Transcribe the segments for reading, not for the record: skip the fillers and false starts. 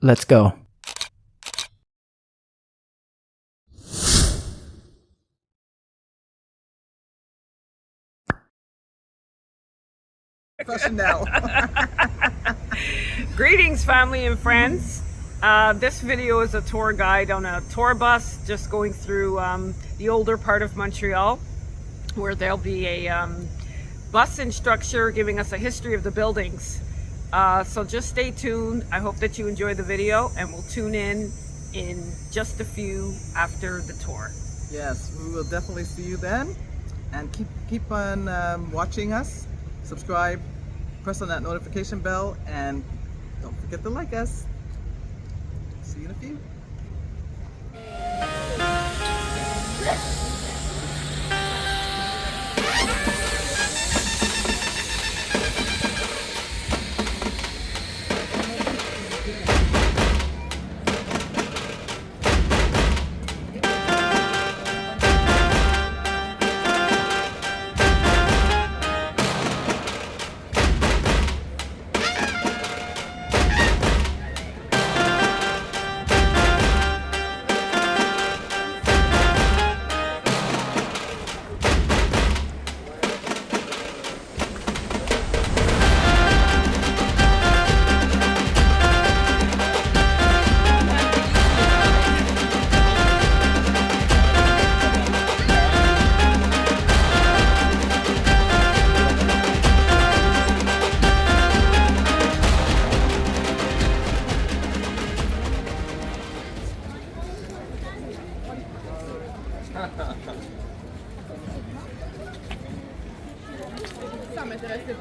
Let's go. Now. Greetings, family and friends. This video is a tour guide on a tour bus just going through the older part of Montreal, where there'll be a bus instructor giving us a history of the buildings. So just stay tuned. I hope that you enjoy the video, and we'll tune in just a few after the tour. Yes, we will definitely see you then, and keep on watching us. Subscribe, press on that notification bell, and don't forget to like us. See you in a few.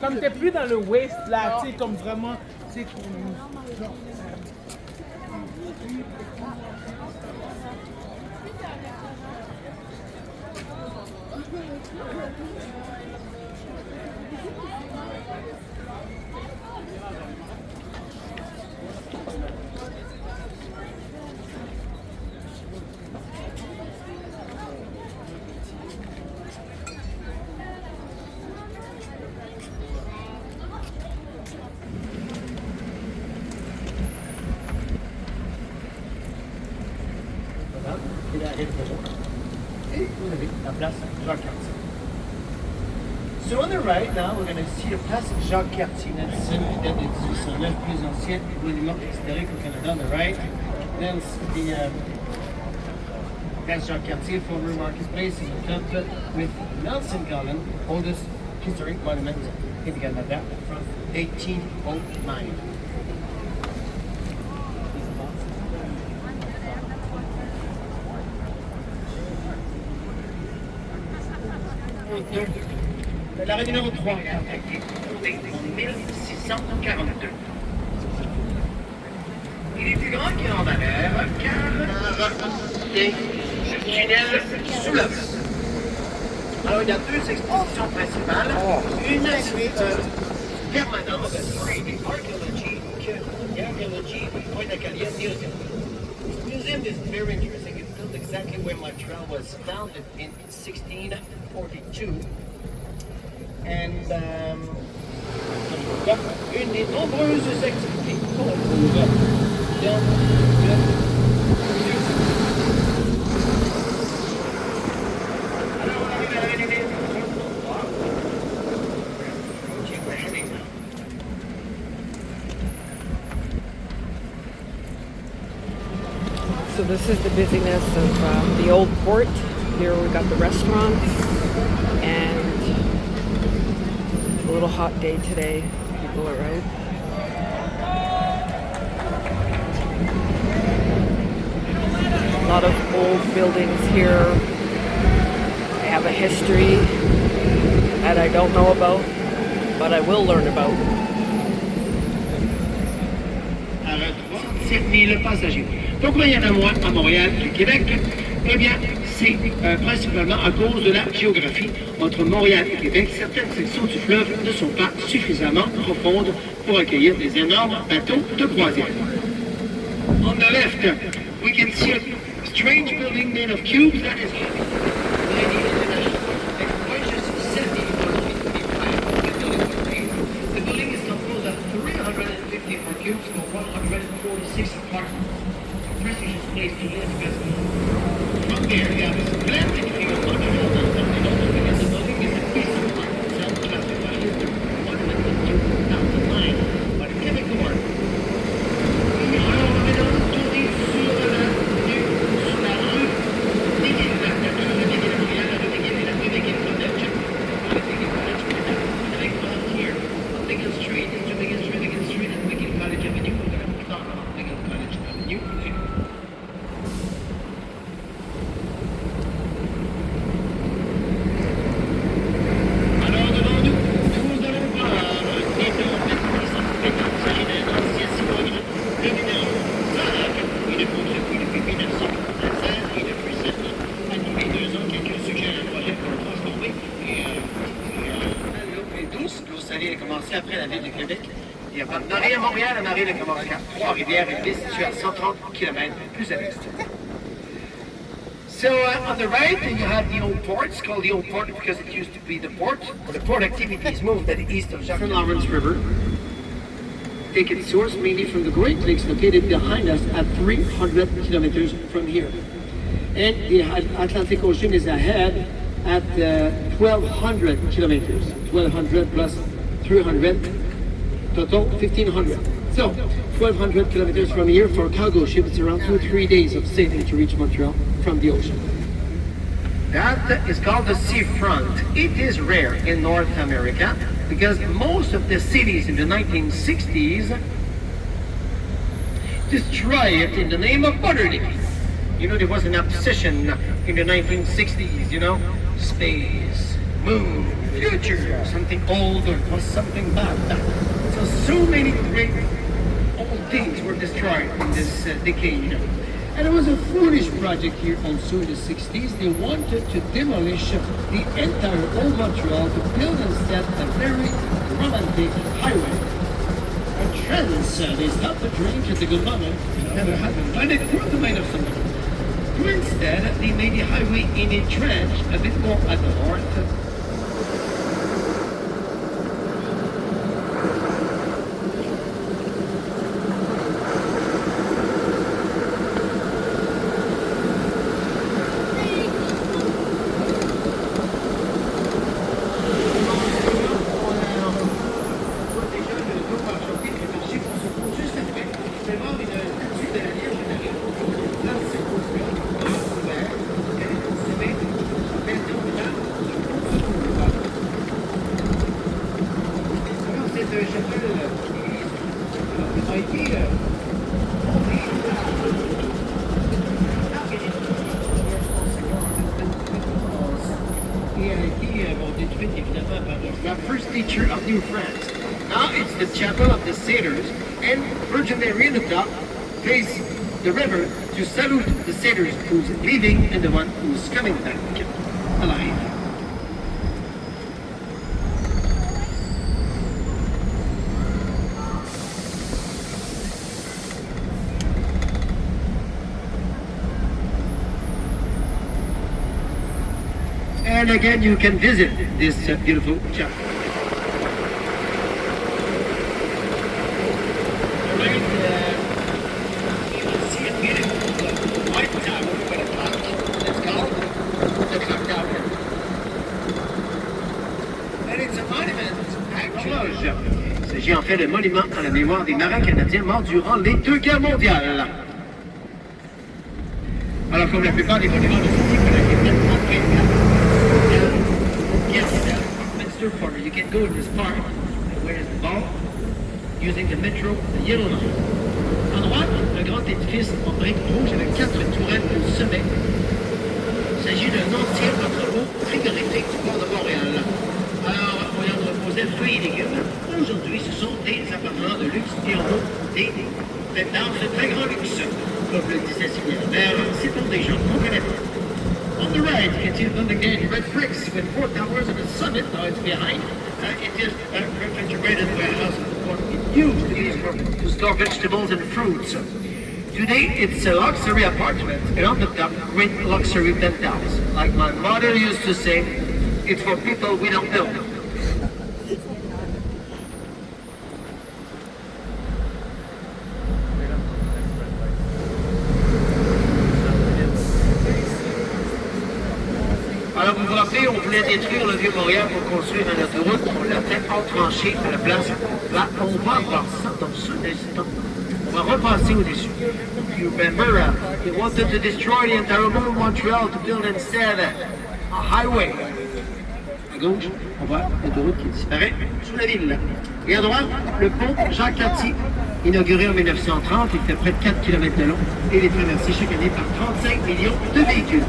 Comme t'es plus dans le waist là, tu sais, comme vraiment, tu sais, So on the right now, we're going to see the place Jacques-Cartier, that's une qui date de 1809, plus ancien monument historique au Canada on the right. Then the place Jacques-Cartier, former marketplace in the top with Nelson Garland, oldest historic monument in Canada from 1809. L'arrêt numéro 3 a été fondé en 1642. Il est plus grand qu'il en a l'air car des tunnels sous la mer. Alors il y a deux expositions principales. Une permanente, l'archéologie du point d'Acadien Museum. This museum is very interesting. It's built exactly where Montreal was founded in 1642. And une des nombreuses activités qu'on trouve dans le musée. Alors on arrive à la LND. So this is the busyness of the old port. Here we got the restaurants, and a little hot day today. People are out. A lot of old buildings here. They have a history that I don't know about, but I will learn about. 7 000 passagers. Pourquoi il y en a moins à Montréal qu'à Québec? Eh bien, c'est principalement à cause de la géographie. Entre Montréal et Québec, certaines sections du fleuve ne sont pas suffisamment profondes pour accueillir des énormes bateaux de croisière. On the left, we can see a strange building made of cubes that is the building is composed of 354 cubes for 146 place to live because from there you have a splendid view of Montreal downtown. And also because the building is a piece of art, self-classified as the monument of 2009 by the Quebec Award. Alors, maintenant, tournez sur la rue McGill, la rue McGill à Montréal, la rue McGill et la rue McGill College. La rue McGill College, we're going to come here on McGill Street, into McGill Street and McGill College Avenue. We're going to stop on McGill College Avenue. Alors, devant nous, nous allons voir un énorme édifice en béton. Il s'agit d'un ancien cimetière. Le numéro 5, il est construit depuis 1996, il est récemment animé 2 ans. Quelqu'un suggère un projet pour le transformer. L'eau est douce. L'eau salée a commencé après la ville de Québec. Il n'y a pas de marée à Montréal. La marée a commencé à Trois-Rivières, une ville située à 130 km plus à l'est. So on the right, you have the old port. It's called the old port because it used to be the port. The port activities moved at the east of St. Lawrence River. Take its source mainly from the Great Lakes located behind us at 300 kilometers from here. And the Atlantic Ocean is ahead at 1,200 kilometers. 1,200 plus 300, total 1,500. So 1,200 kilometers from here for a cargo ship, it's around 2 or 3 days of sailing to reach Montreal from the ocean. That is called the seafront. It is rare in North America because most of the cities in the 1960s destroyed it in the name of modernity. You know, there was an obsession in the 1960s, you know, space, moon, future, something older was something bad. So many great old things were destroyed in this decade. And it was a foolish project here also in the 60s. They wanted to demolish the entire old Montreal to build instead a very romantic highway. A trance, they stopped to drink at the good moment, never happened, but it proved made of something. So instead, they made the highway in a trench a bit more at the north. The first teacher of New France. Now it's the chapel of the sailors, and Virgin Mary in the top face the river to salute the sailors who's leaving and the one who's coming back alive. And again, you can visit this beautiful chapel. Right, you will see a beautiful white tower with a clock. It's called the Clock Tower. And it's a monument, actually. Il s'agit en fait d'un monument à la mémoire des marins canadiens morts durant les 2 guerres mondiales. Alors, comme la plupart des monuments de ce type, il a été fait for you can go to this park where is the ball using the metro, the yellow line. En droite, un grand édifice en briques rouges avec 4 tourelles au sommet. Il s'agit d'un ancien entrepôt frigorifique du port de Montréal. Alors, on y en reposait fruits et légumes. Aujourd'hui, ce sont des appartements de luxe et en haut des résidences de très grand luxe. Comme le disait Sylvia. Mais c'est pour des gens qu'on connaît pas. On the right, you can see the building there in red bricks with 4 towers and a summit. Now it's behind. It is refrigerated warehouse. It used to be to store vegetables and fruits. Today, it's a luxury apartment, and on the top, great luxury penthouse. Like my mother used to say, it's for people we don't know. fait, on voulait détruire le vieux Montréal pour construire une autoroute. On l'a fait entrancher à la place. Là, on va voir ça dans un instant. On va repasser au-dessus. If you remember, they wanted to destroy the entire whole Montreal to build instead a highway. À gauche, on voit l'autoroute qui disparaît sous la ville. Et à droite, le pont Jacques-Cartier, inauguré en 1930, il fait près de 4 km de long et il est traversé chaque année par 35 millions de véhicules.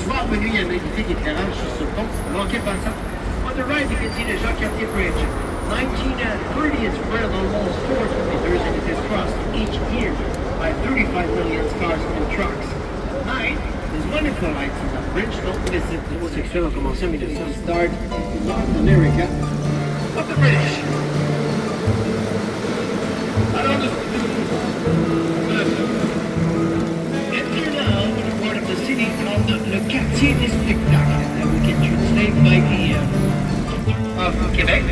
Soir venu, il y a un invité d'éclairage sur ce pont. Ne manquez pas ça. On the right, you can see the Jacques-Cartier Bridge. 1930, it's spread almost 4 kilometers and it is crossed each year by 35 million cars and trucks. Night, there's wonderful lights on that bridge. Donc, les homosexuels ont commencé en 1900. Start in North America of the British. Alors, enter now in a part of the city called le quartier des spectacles, that we can translate by the of Quebec.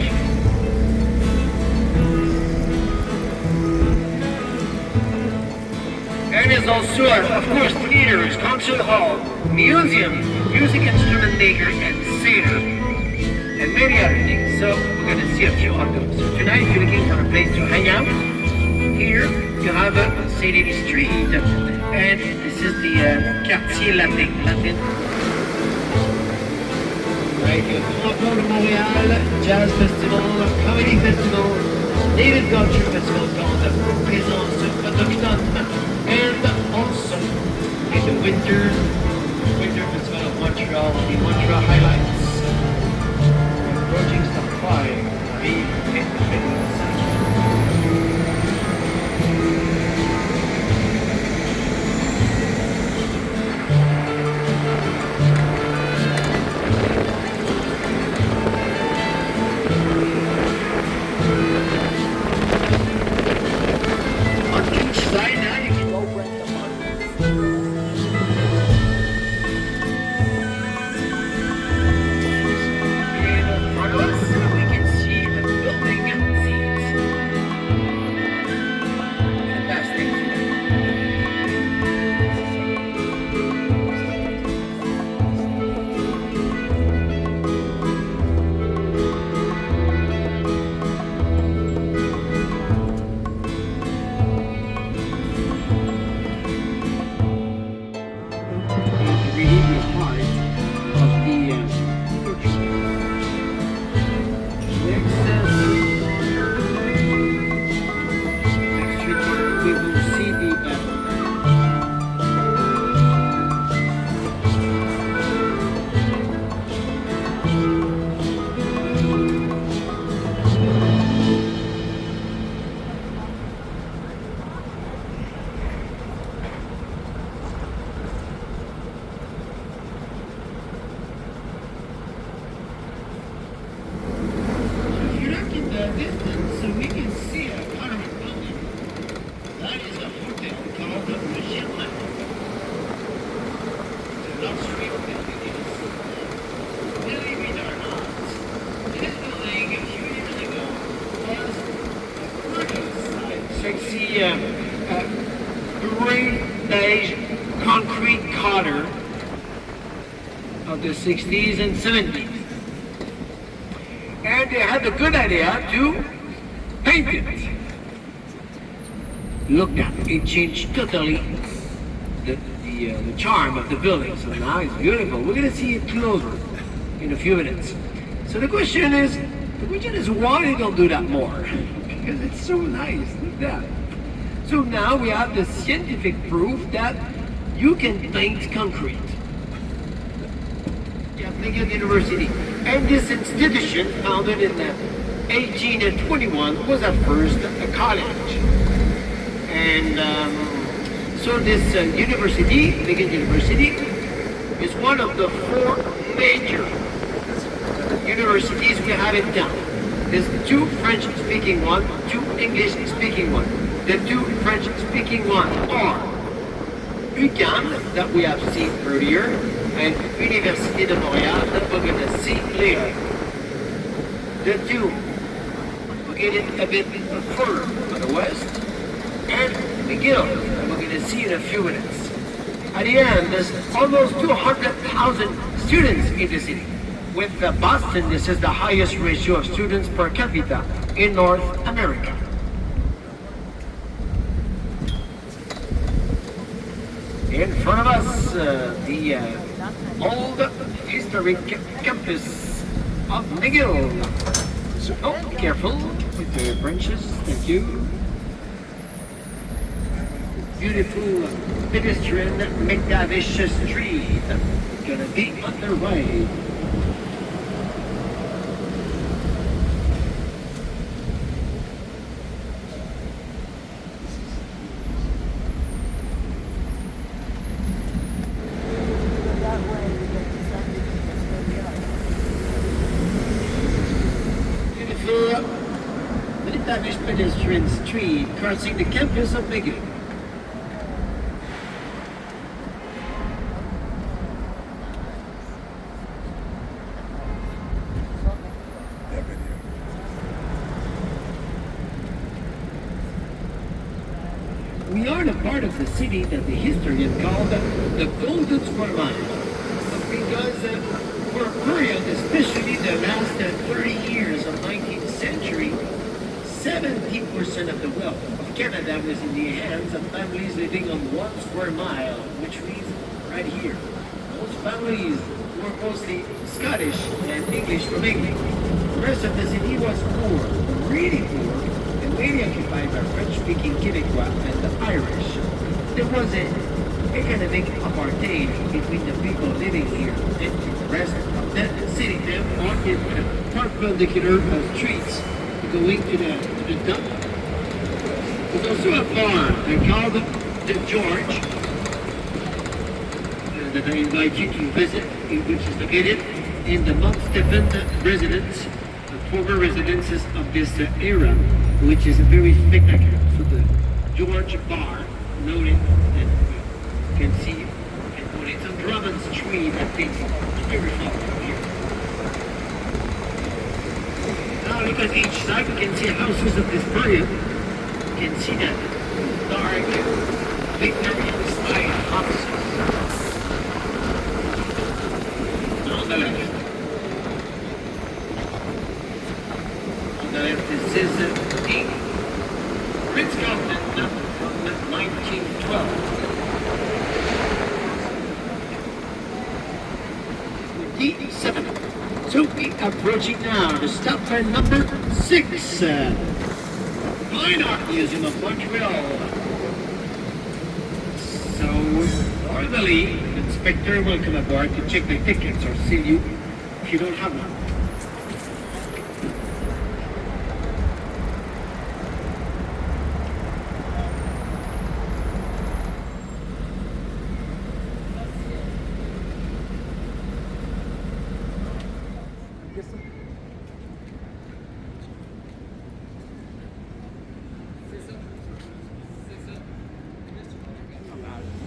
And there's also, of course, theaters, concert hall, museum, music instrument maker, and theater, and many other things. So we're going to see a few of them. So tonight, if you're looking for a place to hang out, here you have St. Denis Street, and this is the Quartier Latin. Right here, Drapeau de Montréal, Jazz Festival, Comedy Festival, Native Culture Festival called Présence Autochtone, and also in the Winter Festival of Montreal, the Montreal Highlights. Approaching stop 5, Marie and great beige concrete color of the 60s and 70s. And they had the good idea to paint it. Look now, it changed totally the charm of the building. So now it's beautiful. We're going to see it closer in a few minutes. So the question is why they don't do that more? Because it's so nice. Look at that. So now we have the scientific proof that you can paint concrete. Yeah, McGill University. And this institution, founded in 1821, was at first a college. And so this university, McGill University, is one of the 4 major universities we have in town. There's 2 French-speaking one, 2 English-speaking one. The 2 French-speaking ones are UQAM, that we have seen earlier, and Université de Montréal, that we're going to see later. The 2, we'll get it a bit further on the west, and McGill, that we're going to see in a few minutes. At the end, there's almost 200,000 students in the city. With Boston, this is the highest ratio of students per capita in North America. In front of us, the old historic campus of McGill. Oh, careful with the branches, thank you. Beautiful pedestrian McTavish Street. Gonna be underway. Beautiful McTavish pedestrian street crossing the campus of McGill. We are the part of the city that the historian called the Golden Square Mile. Because for a period, especially the last 30 years of 19th century, 70% of the wealth of Canada was in the hands of families living on 1 square mile, which means right here. Those families were mostly Scottish and English from England. The rest of the city was poor, really poor, and mainly occupied by French-speaking Québécois and the Irish. There was an economic apartheid between the people living here and the rest of the city. Them on in perpendicular streets going to the dump. There's also a farm called the George that I invite you to visit, which is located in the Mount Stephen residence, the former residences of this era, which is very spectacular. So the George Bar, noted that you can see, and it's on Drummond Street, I think, very far from here. Now look at each side, you can see houses of this period. You can see that dark Victorian style houses. On the left. On the left, this is the Ritz-Carlton from 1912. So we approaching now the stop for number 6, Fine Art Museum of Montreal. So normally the inspector will come aboard to check the tickets or seal you if you don't have one.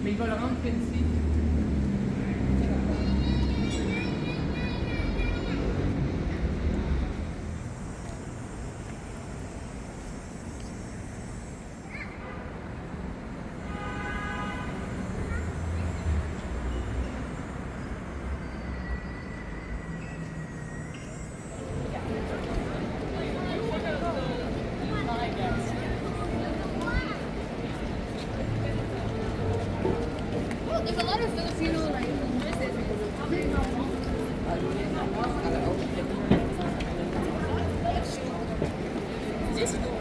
Mais il va le rendre fancy. There's a lot of Filipino like nurses. This door.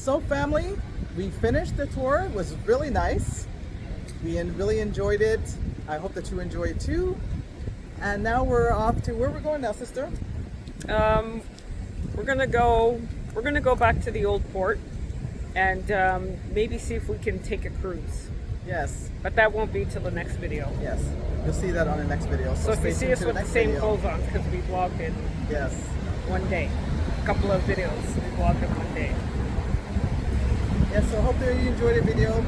So family, we finished the tour. It was really nice. We really enjoyed it. I hope that you enjoy it too. And now we're off to where we're going now, sister? We're gonna go back to the old port and maybe see if we can take a cruise. Yes, But that won't be till the next video. yes. You'll see that on the next video. So if stay you see tuned us to with the next same video. clothes on, because we vlogged it Yes. one day, a couple of videos, we vlogged it one day. Yes, so hope that you enjoyed the video.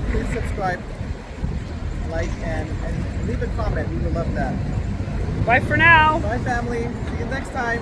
Please subscribe, like, and leave a comment. We would love that. Bye for now. Bye family. See you next time.